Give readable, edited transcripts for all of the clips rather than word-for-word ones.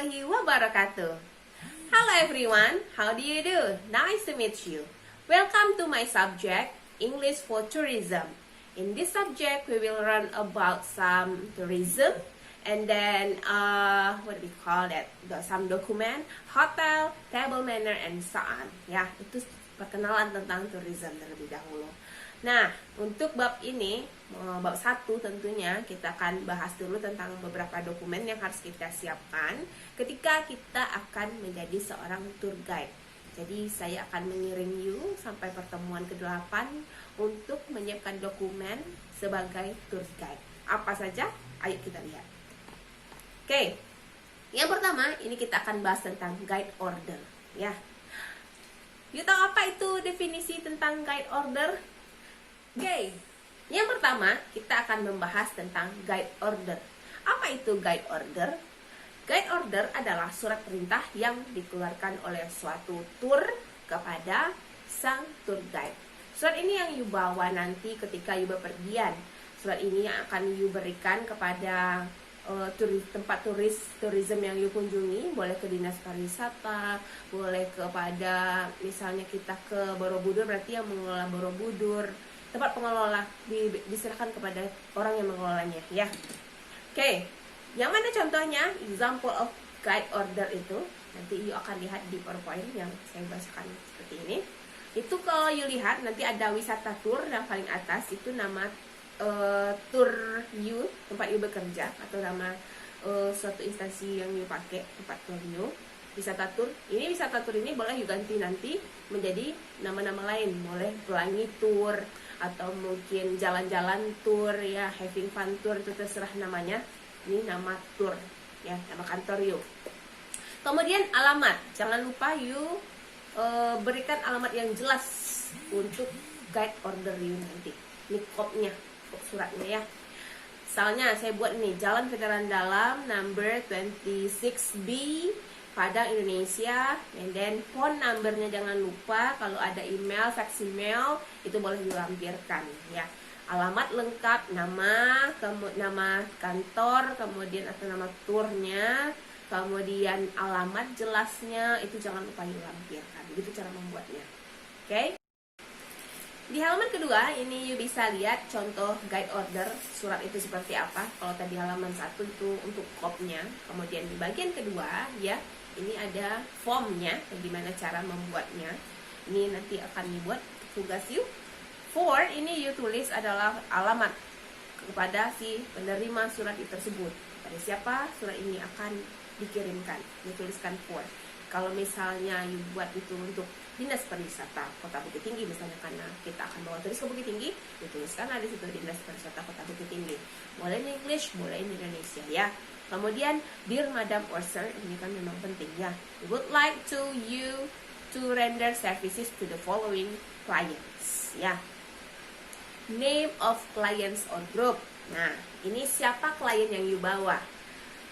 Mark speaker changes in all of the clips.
Speaker 1: warahmatullahi wabarakatuh. Hello everyone, how do you do? Nice to meet you. Welcome to my subject, English for Tourism. In this subject, we will learn about some tourism and then what do we call that? Some document, hotel, table manner, and so on. Ya, itu perkenalan tentang tourism terlebih dahulu. Nah, untuk bab ini, bab 1 tentunya kita akan bahas dulu tentang beberapa dokumen yang harus kita siapkan ketika kita akan menjadi seorang tour guide. Jadi saya akan mengiring you sampai pertemuan ke-8 untuk menyiapkan dokumen sebagai tour guide. Apa saja? Ayo kita lihat. Oke, yang pertama ini kita akan bahas tentang guide order. Ya, you tahu apa itu definisi tentang guide order? Oke, yang pertama kita akan membahas tentang guide order. Apa itu guide order? Guide order adalah surat perintah yang dikeluarkan oleh suatu tour kepada sang tour guide. Surat ini yang you bawa nanti ketika you bepergian. Surat ini yang akan you berikan kepada tempat tourism yang you kunjungi. Boleh ke dinas pariwisata, boleh kepada misalnya kita ke Borobudur, berarti yang mengelola Borobudur. Tempat pengelola diserahkan kepada orang yang mengelolanya, ya. Oke, yang mana contohnya? Example of guide order itu nanti you akan lihat di PowerPoint yang saya bacakan seperti ini. Itu kalau you lihat nanti ada wisata tour yang paling atas, itu nama tour you, tempat you bekerja, atau nama suatu instansi yang you pakai tempat tour you. Wisata tour ini, wisata tour ini boleh you ganti nanti menjadi nama-nama lain, boleh pelangi tour atau mungkin jalan-jalan tour, ya, having fun tour, itu terserah namanya. Ini nama tour, ya, nama kantor you. Kemudian alamat, jangan lupa you berikan alamat yang jelas untuk guide order you nanti. Ini code-nya, code suratnya, ya. Misalnya saya buat ini, Jalan Veteran Dalam number 26B, Padang, Indonesia, and then phone numbernya jangan lupa. Kalau ada email, fax email, itu boleh dilampirkan, ya. Alamat lengkap, nama kantor, kemudian atau nama turnya, kemudian alamat jelasnya, itu jangan lupa dilampirkan. Begitu cara membuatnya. Oke? Di halaman kedua ini you bisa lihat contoh guide order, surat itu seperti apa. Kalau tadi halaman 1 itu untuk kopnya, kemudian di bagian kedua, ya, ini ada formnya, bagaimana cara membuatnya. Ini nanti akan dibuat tugas you. For ini you tulis adalah alamat kepada si penerima surat tersebut. Pada siapa surat ini akan dikirimkan, dituliskan for. Kalau misalnya you buat itu untuk Dinas Pariwisata Kota Bukit Tinggi misalnya, karena kita akan bawa turis ke Bukit Tinggi, dituliskan di situ Dinas Pariwisata Kota Bukit Tinggi. Boleh in English, boleh in Indonesia, ya. Kemudian, dear Madam or Sir, ini kan memang penting, ya. We would like you to render services to the following clients, ya. Name of clients or group. Nah, ini siapa klien yang you bawa?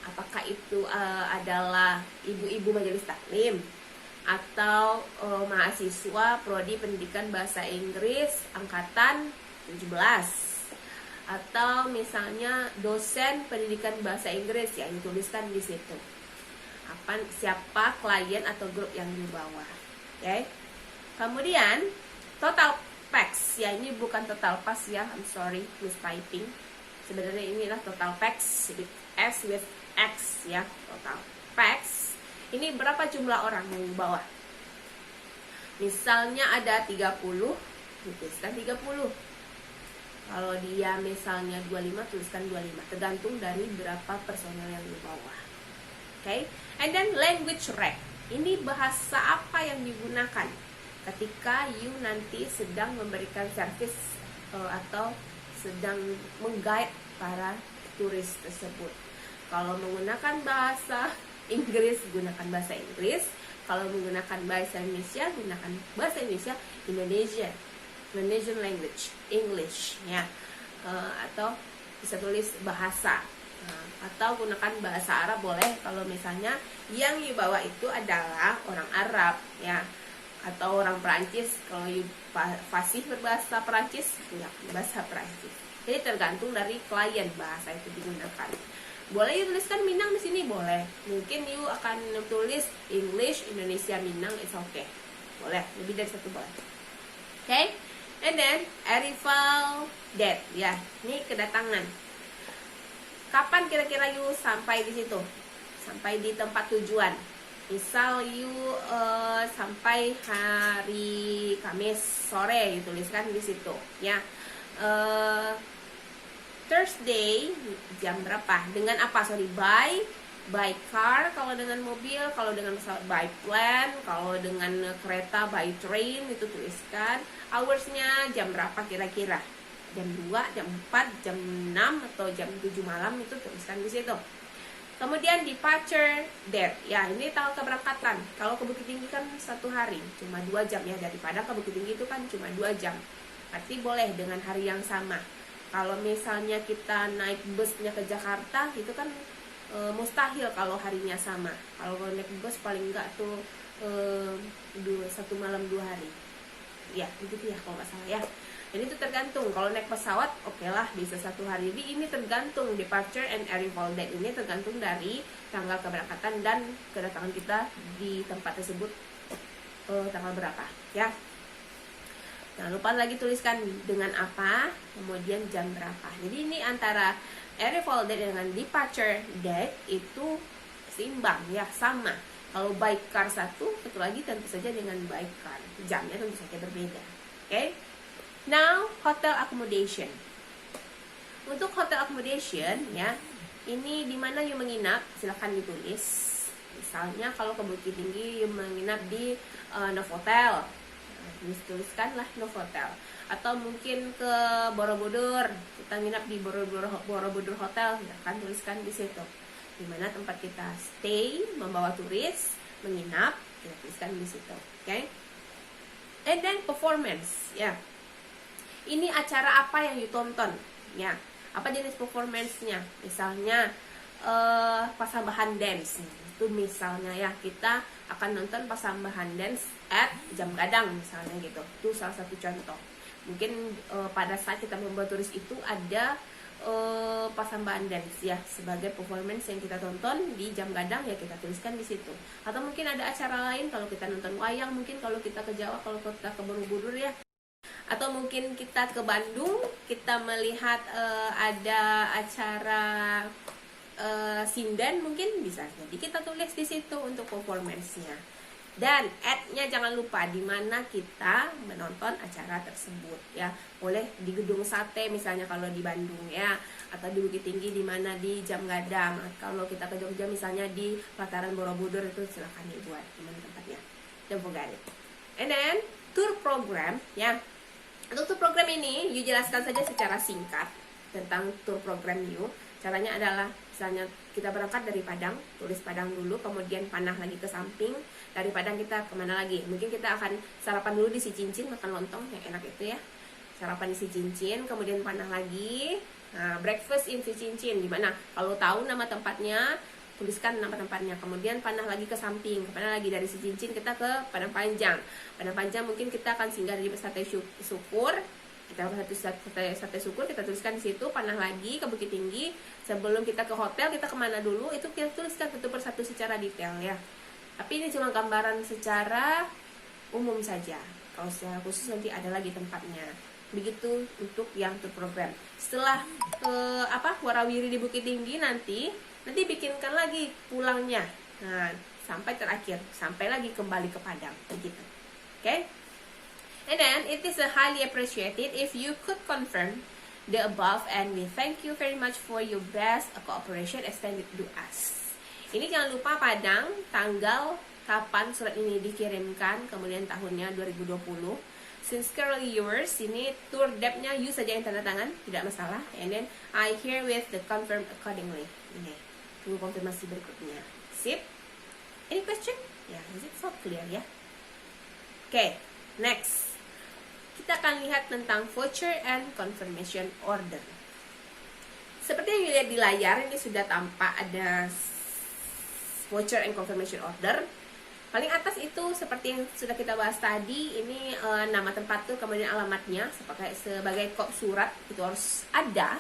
Speaker 1: Apakah itu adalah ibu-ibu majelis taklim, atau mahasiswa prodi pendidikan bahasa Inggris angkatan 17, atau misalnya dosen pendidikan bahasa Inggris, ya, yang dituliskan di situ. Siapa klien atau grup yang dibawa, oke? Kemudian total packs, ya, ini bukan total pass, ya, I'm sorry, mistyping. Sebenarnya inilah total packs with S with X, ya, total packs. Ini berapa jumlah orang yang dibawa? Misalnya ada 30, tuliskan 30. Kalau dia misalnya 25, tuliskan 25. Tergantung dari berapa personel yang dibawa. Oke? And then language rack. Ini bahasa apa yang digunakan ketika you nanti sedang memberikan servis atau sedang mengguide para turis tersebut. Kalau menggunakan bahasa Inggris, gunakan bahasa Inggris. Kalau menggunakan bahasa Indonesia, gunakan bahasa Indonesia. Indonesian language, English, ya. Atau bisa tulis bahasa, atau gunakan bahasa Arab boleh. Kalau misalnya yang dibawa itu adalah orang Arab, ya, atau orang Perancis. Kalau fasih berbahasa Perancis, gunakan bahasa Perancis. Jadi tergantung dari klien bahasa itu digunakan. Boleh you tuliskan Minang di sini, boleh. Mungkin you akan tulis English Indonesia Minang, it's okay. Boleh, lebih dari satu boleh. Okay? And then arrival date, ya. Ini kedatangan. Kapan kira-kira you sampai di situ? Sampai di tempat tujuan. Misal you sampai hari Kamis sore, you tuliskan di situ, ya. Thursday jam berapa? Dengan apa? By car kalau dengan mobil, kalau dengan pesawat by plane, kalau dengan kereta by train, itu tuliskan hoursnya jam berapa kira-kira. Jam 2, jam 4, jam 6 atau jam 7 malam, itu tuliskan di situ. Kemudian departure date, ya ini tanggal keberangkatan. Kalau ke Bukit Tinggi kan 1 hari, cuma 2 jam ya, daripada ke Bukit Tinggi itu kan cuma 2 jam. Berarti boleh dengan hari yang sama. Kalau misalnya kita naik busnya ke Jakarta, itu kan mustahil kalau harinya sama. Kalau naik bus paling enggak tuh 1 malam 2 hari. Ya, begitu ya kalau nggak salah ya. Jadi itu tergantung. Kalau naik pesawat, oke lah bisa 1 hari. Jadi ini tergantung, departure and arrival date ini tergantung dari tanggal keberangkatan dan kedatangan kita di tempat tersebut tanggal berapa ya. Jangan lupa lagi tuliskan dengan apa, kemudian jam berapa. Jadi ini antara arrival date dengan departure date itu seimbang ya, sama. Kalau by car satu lagi tentu saja dengan by car. Jamnya tentu saja berbeda. Okay? Now, hotel accommodation. Untuk hotel accommodation ya, ini di mana you menginap, silahkan ditulis. Misalnya kalau ke Bukit Tinggi you menginap di Novotel. Tuliskanlah Novotel. Atau mungkin ke Borobudur, kita nginap di Borobudur Hotel, ya kan, tuliskan di situ. Di mana tempat kita stay, membawa turis, menginap, kita tuliskan di situ. Okay? And then performance, ya. Ini acara apa yang you tonton, ya. Apa jenis performance-nya? Misalnya pasambahan dance. Itu misalnya ya, kita akan nonton pasambahan dance at Jam Gadang misalnya gitu. Itu salah satu contoh. Mungkin pada saat kita membawa turis itu ada pasambahan dance ya, sebagai performance yang kita tonton di Jam Gadang, ya kita tuliskan di situ. Atau mungkin ada acara lain, kalau kita nonton wayang, mungkin kalau kita ke Jawa, kalau kita ke Borobudur ya. Atau mungkin kita ke Bandung, kita melihat ada acara sinden, mungkin bisa jadi kita tulis di situ untuk performance-nya. Dan add-nya jangan lupa di mana kita menonton acara tersebut ya. Boleh di Gedung Sate misalnya kalau di Bandung ya, atau di Bukit Tinggi di mana di Jam Gadang. Kalau kita ke Jogja misalnya di Pelataran Borobudur, itu silakan dibuat di mana tempatnya. Don't forget it. And then tour program ya. Untuk tour program ini you jelaskan saja secara singkat tentang tour program you. Caranya adalah misalnya kita berangkat dari Padang, tulis Padang dulu, kemudian panah lagi ke samping. Dari Padang kita kemana lagi? Mungkin kita akan sarapan dulu di Si Cincin, makan lontong yang enak itu ya. Sarapan di Si Cincin, kemudian panah lagi. Nah, breakfast in Si Cincin, dimana? Kalau tahu nama tempatnya, tuliskan nama tempatnya. Kemudian panah lagi ke samping, kemana lagi? Dari Si Cincin kita ke Padang Panjang. Padang Panjang mungkin kita akan singgah di Sate Syukur. Kita sate syukur, kita tuliskan di situ. Panah lagi ke Bukit Tinggi. Sebelum kita ke hotel, kita kemana dulu, itu kita tuliskan satu persatu secara detail ya. Tapi ini cuma gambaran secara umum saja. Kalau secara khusus nanti ada lagi tempatnya. Begitu untuk yang tour program. Setelah warawiri di Bukit Tinggi, nanti bikinkan lagi pulangnya. Nah, sampai terakhir, sampai lagi kembali ke Padang, begitu. Oke? And then, it is highly appreciated if you could confirm the above, and we thank you very much for your best cooperation extended to us. Ini jangan lupa Padang, tanggal kapan surat ini dikirimkan, kemudian tahunnya 2020. Sincerely yours, ini tour date-nya you saja yang tanda tangan, tidak masalah. And then, I herewith the confirm accordingly. Ini, tunggu konfirmasi berikutnya. Sip? Any question? Ya, is it so clear ya? Okay, next. Kita akan lihat tentang voucher and confirmation order. Seperti yang dilihat di layar, ini sudah tampak ada voucher and confirmation order. Paling atas itu seperti yang sudah kita bahas tadi, ini nama tempat tuh, kemudian alamatnya sebagai kop surat itu harus ada.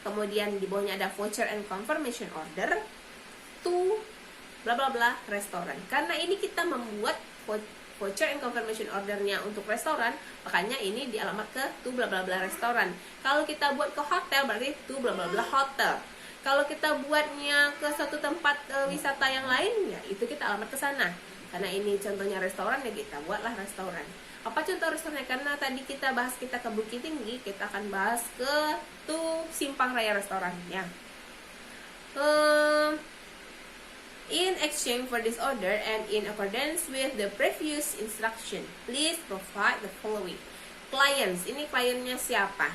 Speaker 1: kemudian di bawahnya ada voucher and confirmation order to bla bla bla restoran. Karena ini kita membuat voucher and confirmation ordernya untuk restoran, makanya ini dialamat ke to bla bla bla restoran. Kalau kita buat ke hotel berarti to bla bla bla hotel. Kalau kita buatnya ke suatu tempat wisata yang lain, ya itu kita alamat ke sana. Karena ini contohnya restoran, ya kita buatlah restoran. Apa contoh restorannya? Karena tadi kita bahas kita ke Bukit Tinggi, kita akan bahas ke Simpang Raya restoran ya. In exchange for this order and in accordance with the previous instruction, please provide the following. Clients, ini kliennya siapa?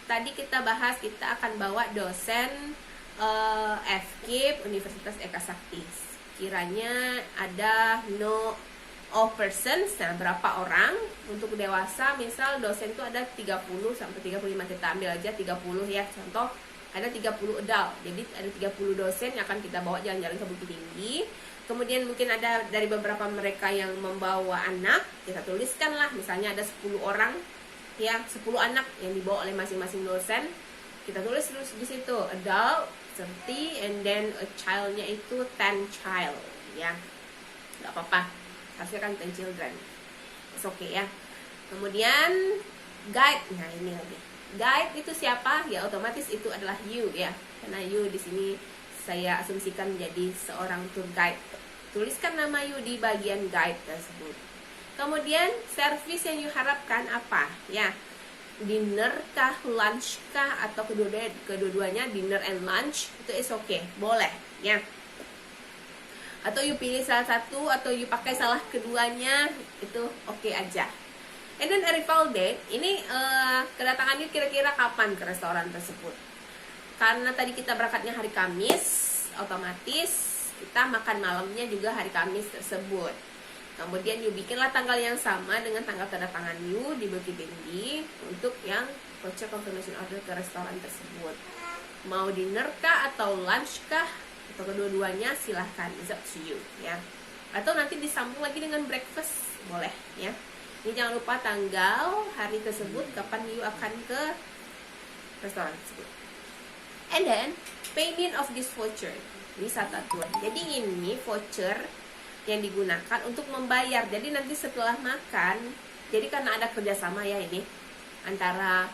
Speaker 1: Tadi kita bahas kita akan bawa dosen FKIP Universitas Eka Sakti. Kiranya ada of persons, nah berapa orang? Untuk dewasa misal dosen itu ada 30 sampai 35, kita ambil aja 30 ya, contoh ada 30 adult, jadi ada 30 dosen yang akan kita bawa jalan-jalan ke Bukit Tinggi. Kemudian mungkin ada dari beberapa mereka yang membawa anak, kita tuliskan lah misalnya ada 10 orang ya, 10 anak yang dibawa oleh masing-masing dosen, kita tulis terus di situ adult 30 and then a child-nya itu 10 child ya, nggak apa-apa, hasilnya kan 10 children, it's okay ya. Kemudian guide, nah ini lagi guide itu siapa ya, otomatis itu adalah you ya, karena you di sini saya asumsikan menjadi seorang tour guide. Tuliskan nama you di bagian guide tersebut. Kemudian service yang you harapkan apa ya, dinner kah, lunch kah, atau kedua-duanya dinner and lunch, itu is okay, boleh ya. Atau you pilih salah satu atau you pakai salah keduanya, itu oke aja. And then arrival date, ini kedatangannya kira-kira kapan ke restoran tersebut. Karena tadi kita berangkatnya hari Kamis, otomatis kita makan malamnya juga hari Kamis tersebut. Kemudian you bikinlah tanggal yang sama dengan tanggal kedatangan you di Bukit Tinggi untuk yang voucher confirmation order ke restoran tersebut. Mau dinner kah atau lunch kah atau kedua-duanya, silahkan, it's up to you ya. Atau nanti disambung lagi dengan breakfast, boleh ya. Ini jangan lupa tanggal hari tersebut kapan you akan ke restoran tersebut. And then payment of this voucher, ini satu. Jadi ini voucher yang digunakan untuk membayar. Jadi nanti setelah makan, jadi karena ada kerjasama ya ini antara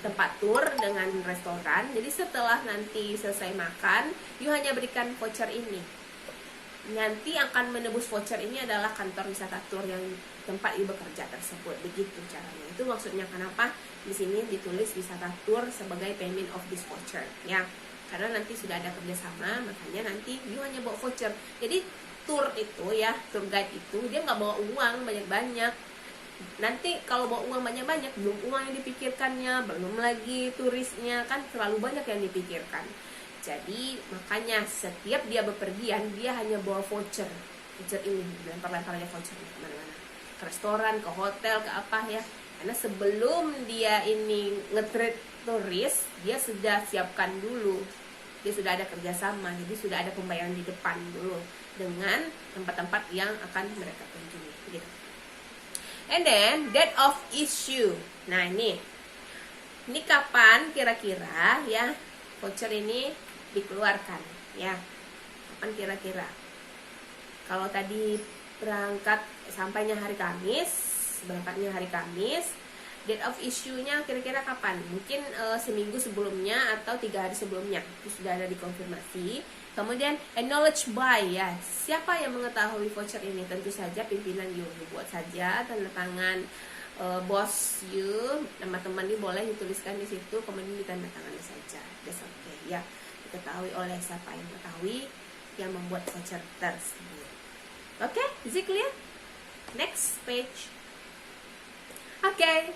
Speaker 1: tempat tour dengan restoran, jadi setelah nanti selesai makan, you hanya berikan voucher ini. Nanti akan menebus voucher ini adalah kantor wisata tour yang tempat you bekerja tersebut. Begitu caranya. Itu maksudnya kenapa di sini ditulis wisata tour sebagai payment of this voucher ya. Karena nanti sudah ada kerjasama, makanya nanti you hanya bawa voucher. Jadi tour itu ya, tour guide itu dia nggak bawa uang banyak-banyak. Nanti kalau bawa uang banyak-banyak, belum uang yang dipikirkannya, belum lagi turisnya, kan terlalu banyak yang dipikirkan. Jadi makanya setiap dia bepergian, dia hanya bawa voucher ini, lempar-lempar aja voucher kemana-mana, ke restoran, ke hotel, ke apa ya. Karena sebelum dia ini nge-treat turis, dia sudah siapkan dulu, dia sudah ada kerjasama, jadi sudah ada pembayaran di depan dulu dengan tempat-tempat yang akan mereka kunjungi gitu. And then date of issue. Nah ini kapan kira-kira ya voucher ini dikeluarkan ya, kapan kira-kira. Kalau tadi berangkat sampainya hari Kamis, berangkatnya hari Kamis, date of issue-nya kira-kira kapan? Mungkin seminggu sebelumnya atau 3 hari sebelumnya, itu sudah ada dikonfirmasi. Kemudian acknowledge by ya, siapa yang mengetahui voucher ini? Tentu saja pimpinan you, buat saja tanda tangan bos you, teman-teman you boleh dituliskan di situ, kemudian ditandatangani saja, that's okay ya. Diketahui oleh siapa yang mengetahui yang membuat voucher tersebut. Okay, is it clear? Next page. Okay,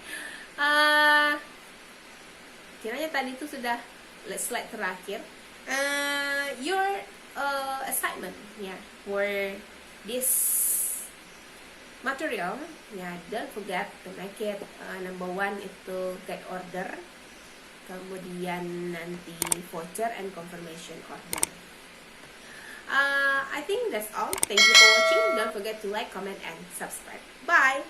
Speaker 1: kiranya tadi itu sudah slide terakhir. Your assignment ya, for this material ya, don't forget to make it number 1 itu guide order, kemudian nanti voucher and confirmation order. I think that's all. Thank you for watching. Don't forget to like, comment, and subscribe. Bye.